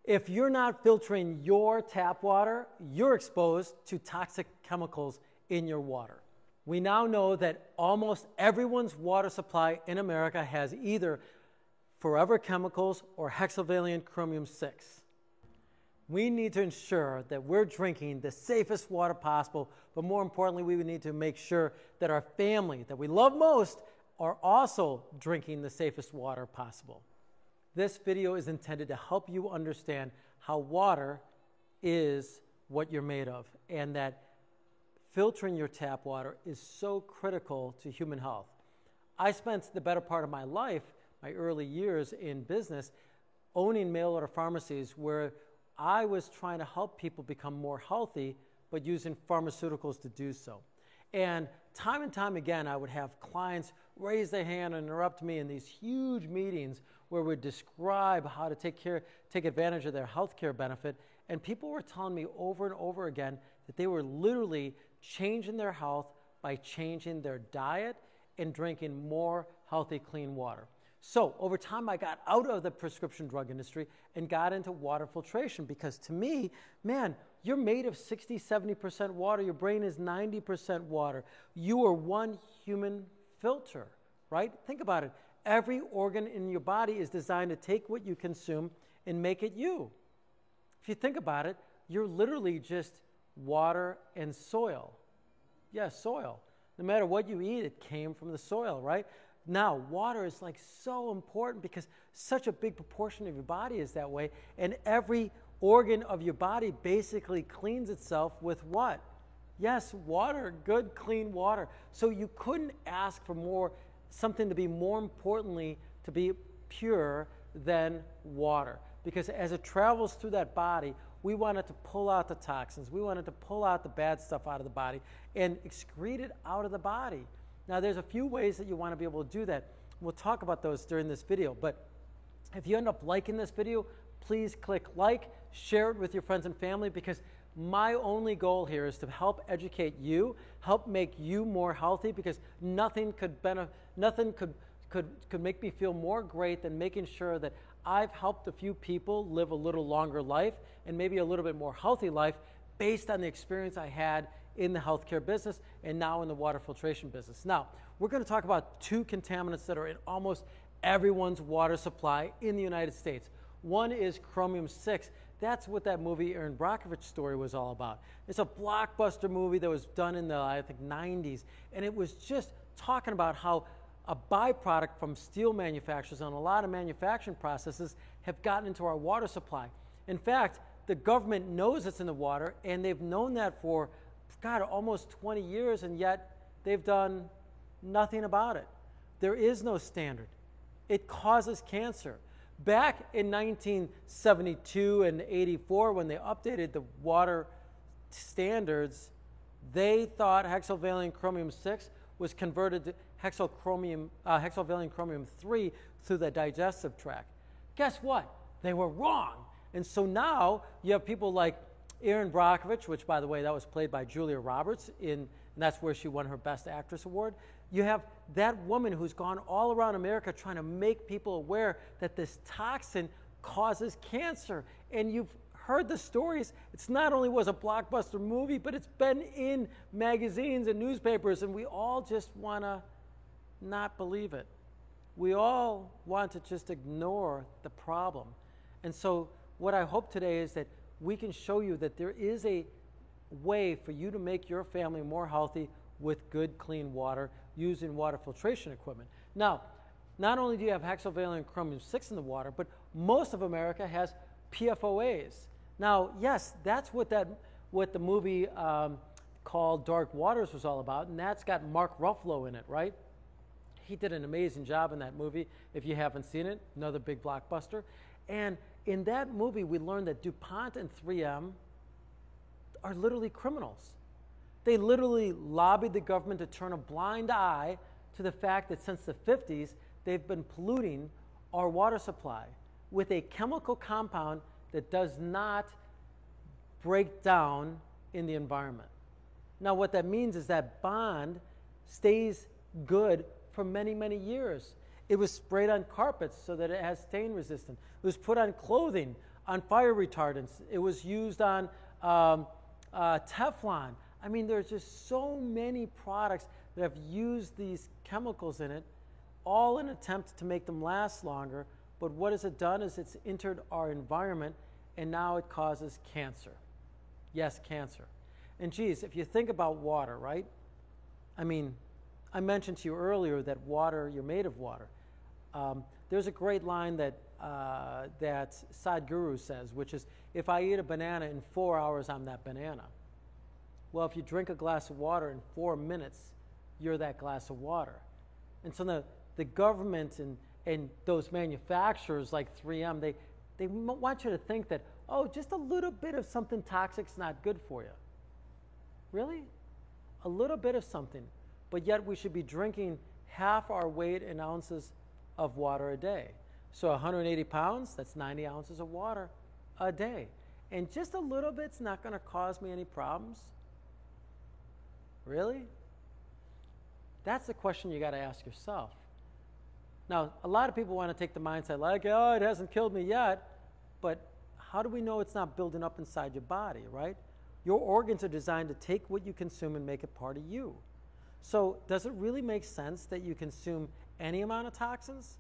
If you're not filtering your tap water, you're exposed to toxic chemicals in your water. We now know that almost everyone's water supply in America has either forever chemicals or hexavalent chromium 6. We need to ensure that we're drinking the safest water possible, but more importantly, we need to make sure that our family that we love most are also drinking the safest water possible. This video is intended to help you understand how water is what you're made of, and that filtering your tap water is so critical to human health. I spent the better part of my life, my early years in business, owning mail order pharmacies where I was trying to help people become more healthy, but using pharmaceuticals to do so. And time again, I would have clients raise their hand and interrupt me in these huge meetings where we'd describe how to take advantage of their healthcare benefit. And people were telling me over and over again that they were literally changing their health by changing their diet and drinking more healthy, clean water. So over time, I got out of the prescription drug industry and got into water filtration because to me, man, you're made of 60, 70% water. Your brain is 90% water. You are one human filter, right? Think about it. Every organ in your body is designed to take what you consume and make it you. If you think about it, you're literally just water and soil. Yeah, soil. No matter what you eat, it came from the soil, right? Now, water is like so important because such a big proportion of your body is that way, and every organ of your body basically cleans itself with what? Yes, water, good, clean water. So you couldn't ask for something to be more importantly to be pure than water, because as it travels through that body, we wanted to pull out the toxins. We wanted to pull out the bad stuff out of the body and excrete it out of the body. Now, there's a few ways that you want to be able to do that. We'll talk about those during this video, but if you end up liking this video, please click like, share it with your friends and family, because my only goal here is to help educate you, help make you more healthy, because nothing could make me feel more great than making sure that I've helped a few people live a little longer life and maybe a little bit more healthy life based on the experience I had in the healthcare business and now in the water filtration business. Now, we're going to talk about two contaminants that are in almost everyone's water supply in the United States. One is chromium 6. That's what that movie Erin Brockovich story was all about. It's a blockbuster movie that was done in the, I think, 90s, and it was just talking about how a byproduct from steel manufacturers and a lot of manufacturing processes have gotten into our water supply. In fact, the government knows it's in the water, and they've known that for, God, almost 20 years, and yet they've done nothing about it. There is no standard. It causes cancer. Back in 1972 and 84, when they updated the water standards, they thought hexavalent chromium 6 was converted to hexavalent chromium 3 through the digestive tract. Guess what? They were wrong. And so now you have people like Erin Brockovich, which, by the way, that was played by Julia Roberts, and that's where she won her Best Actress Award. You have that woman who's gone all around America trying to make people aware that this toxin causes cancer. And you've heard the stories. It's not only was a blockbuster movie, but it's been in magazines and newspapers, and we all just want to not believe it. We all want to just ignore the problem. And so what I hope today is that we can show you that there is a way for you to make your family more healthy with good, clean water using water filtration equipment. Now, not only do you have hexavalent chromium 6 in the water, but most of America has PFOAs. Now, yes, that's what the movie called Dark Waters was all about, and that's got Mark Ruffalo in it, right? He did an amazing job in that movie. If you haven't seen it, another big blockbuster. And in that movie, we learned that DuPont and 3M are literally criminals. They literally lobbied the government to turn a blind eye to the fact that since the 50s, they've been polluting our water supply with a chemical compound that does not break down in the environment. Now, what that means is that bond stays good for many, many years. It was sprayed on carpets so that it has stain resistance. It was put on clothing on fire retardants. It was used on Teflon. I mean, there's just so many products that have used these chemicals in it, all in an attempt to make them last longer. But what has it done is it's entered our environment, and now it causes cancer. Yes, cancer. And geez, if you think about water, right? I mean, I mentioned to you earlier that water, you're made of water. There's a great line that Sadhguru says, which is, if I eat a banana in 4 hours, I'm that banana. Well, if you drink a glass of water in 4 minutes, you're that glass of water. And so the government and those manufacturers like 3M, they want you to think that, oh, just a little bit of something toxic's not good for you. Really? A little bit of something. But yet we should be drinking half our weight in ounces of water a day. So 180 pounds, that's 90 ounces of water a day. And just a little bit's not going to cause me any problems? Really? That's the question you got to ask yourself. Now, a lot of people want to take the mindset like, oh, it hasn't killed me yet, but how do we know it's not building up inside your body, right? Your organs are designed to take what you consume and make it part of you. So does it really make sense that you consume any amount of toxins?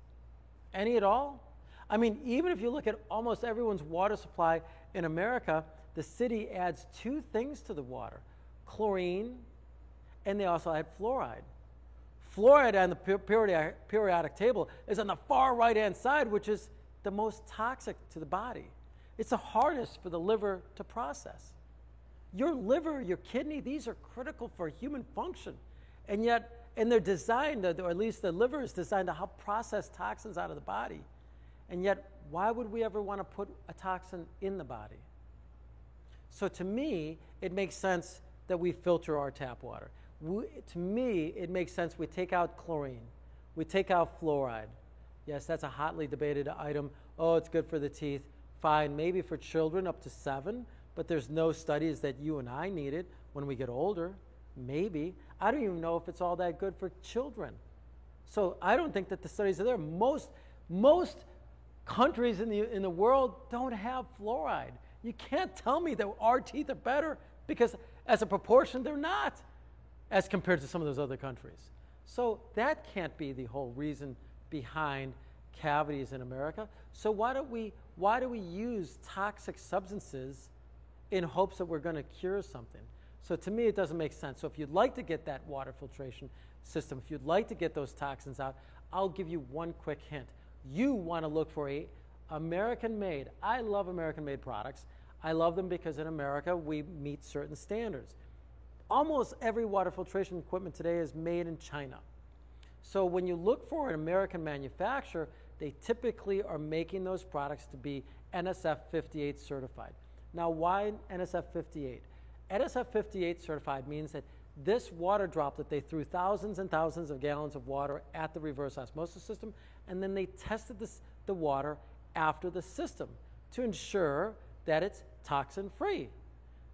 Any at all? I mean, even if you look at almost everyone's water supply in America, the city adds 2 things to the water: chlorine, and they also add fluoride. Fluoride on the periodic table is on the far right-hand side, which is the most toxic to the body. It's the hardest for the liver to process. Your liver, your kidney, these are critical for human function. And yet, and they're designed, or at least the liver is designed to help process toxins out of the body. And yet, why would we ever want to put a toxin in the body? So to me, it makes sense that we filter our tap water. To me, it makes sense we take out chlorine. We take out fluoride. Yes, that's a hotly debated item. Oh, it's good for the teeth. Fine, maybe for children up to 7, but there's no studies that you and I need it when we get older. Maybe. I don't even know if it's all that good for children. So I don't think that the studies are there. Most countries in the world don't have fluoride. You can't tell me that our teeth are better, because as a proportion, they're not, as compared to some of those other countries. So that can't be the whole reason behind cavities in America. So why do we use toxic substances in hopes that we're going to cure something? So to me, it doesn't make sense. So if you'd like to get that water filtration system, if you'd like to get those toxins out, I'll give you one quick hint. You want to look for a American-made. I love American-made products. I love them because in America, we meet certain standards. Almost every water filtration equipment today is made in China. So when you look for an American manufacturer, they typically are making those products to be NSF 58 certified. Now, why NSF 58? NSF 58 certified means that this water droplet, they threw thousands and thousands of gallons of water at the reverse osmosis system, and then they tested the water after the system to ensure that it's toxin-free.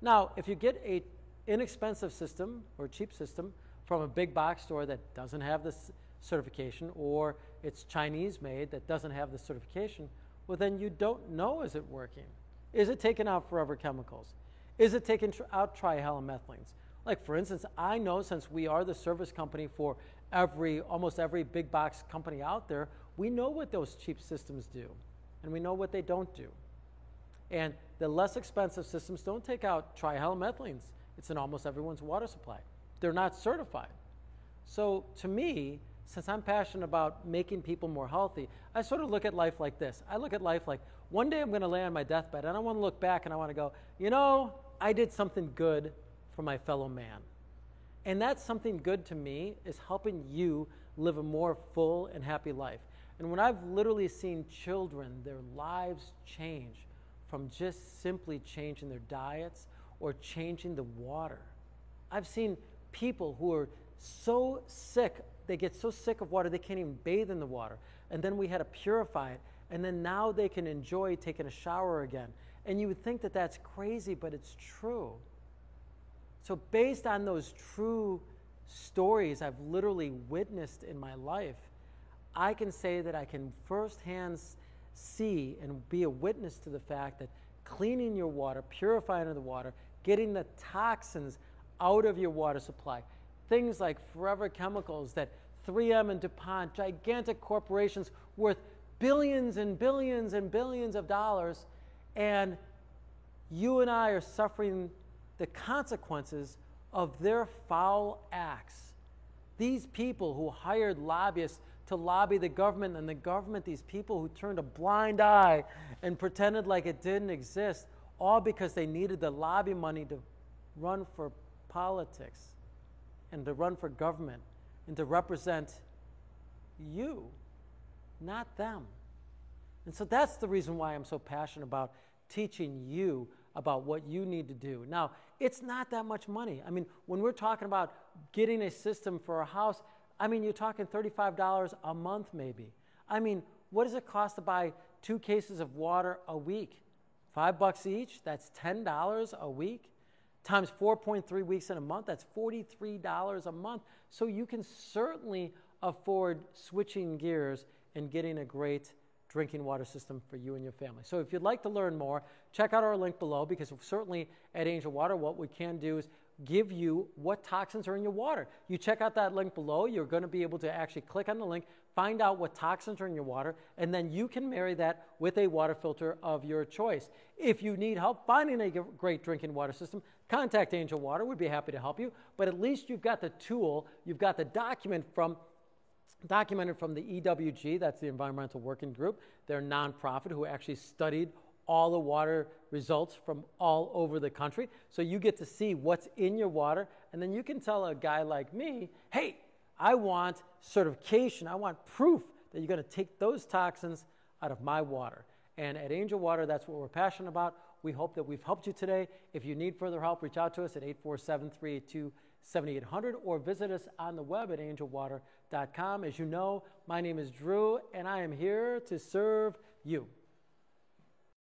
Now, if you get a inexpensive system or cheap system from a big box store that doesn't have this certification, or it's Chinese made that doesn't have the certification, well, then you don't know, is it working? Is it taking out forever chemicals? Is it taking out trihalomethylanes? Like, for instance, I know, since we are the service company for almost every big box company out there, we know what those cheap systems do, and we know what they don't do. And the less expensive systems don't take out trihalomethylanes. It's in almost everyone's water supply. They're not certified. So to me, since I'm passionate about making people more healthy, I sort of look at life like this. I look at life like, one day I'm going to lay on my deathbed, and I want to look back and I want to go, you know, I did something good for my fellow man. And that something good to me is helping you live a more full and happy life. And when I've literally seen children, their lives change from just simply changing their diets or changing the water. I've seen people who are so sick, they get so sick of water, they can't even bathe in the water. And then we had to purify it. And then now they can enjoy taking a shower again. And you would think that that's crazy, but it's true. So based on those true stories I've literally witnessed in my life, I can say that I can firsthand see and be a witness to the fact that cleaning your water, purifying the water, getting the toxins out of your water supply, things like forever chemicals that 3M and DuPont, gigantic corporations worth billions and billions and billions of dollars, and you and I are suffering the consequences of their foul acts. These people who hired lobbyists to lobby the government, and the government, these people who turned a blind eye and pretended like it didn't exist, all because they needed the lobby money to run for politics and to run for government and to represent you, not them. And so that's the reason why I'm so passionate about teaching you about what you need to do. Now, it's not that much money. I mean, when we're talking about getting a system for a house, I mean, you're talking $35 a month maybe. I mean, what does it cost to buy 2 cases of water a week? $5 each, that's $10 a week. Times 4.3 weeks in a month, that's $43 a month. So you can certainly afford switching gears and getting a great drinking water system for you and your family. So if you'd like to learn more, check out our link below, because certainly at Angel Water, what we can do is give you what toxins are in your water. You check out that link below, you're going to be able to actually click on the link, find out what toxins are in your water, and then you can marry that with a water filter of your choice. If you need help finding a great drinking water system, contact Angel Water. We'd be happy to help you. But at least you've got the tool, you've got the documented from the EWG, that's the Environmental Working Group. They're a nonprofit who actually studied all the water results from all over the country. So you get to see what's in your water, and then you can tell a guy like me, hey, I want certification, I want proof that you're going to take those toxins out of my water. And at Angel Water, that's what we're passionate about. We hope that we've helped you today. If you need further help, reach out to us at 847-382-7800 or visit us on the web at angelwater.com. As you know, my name is Drew, and I am here to serve you.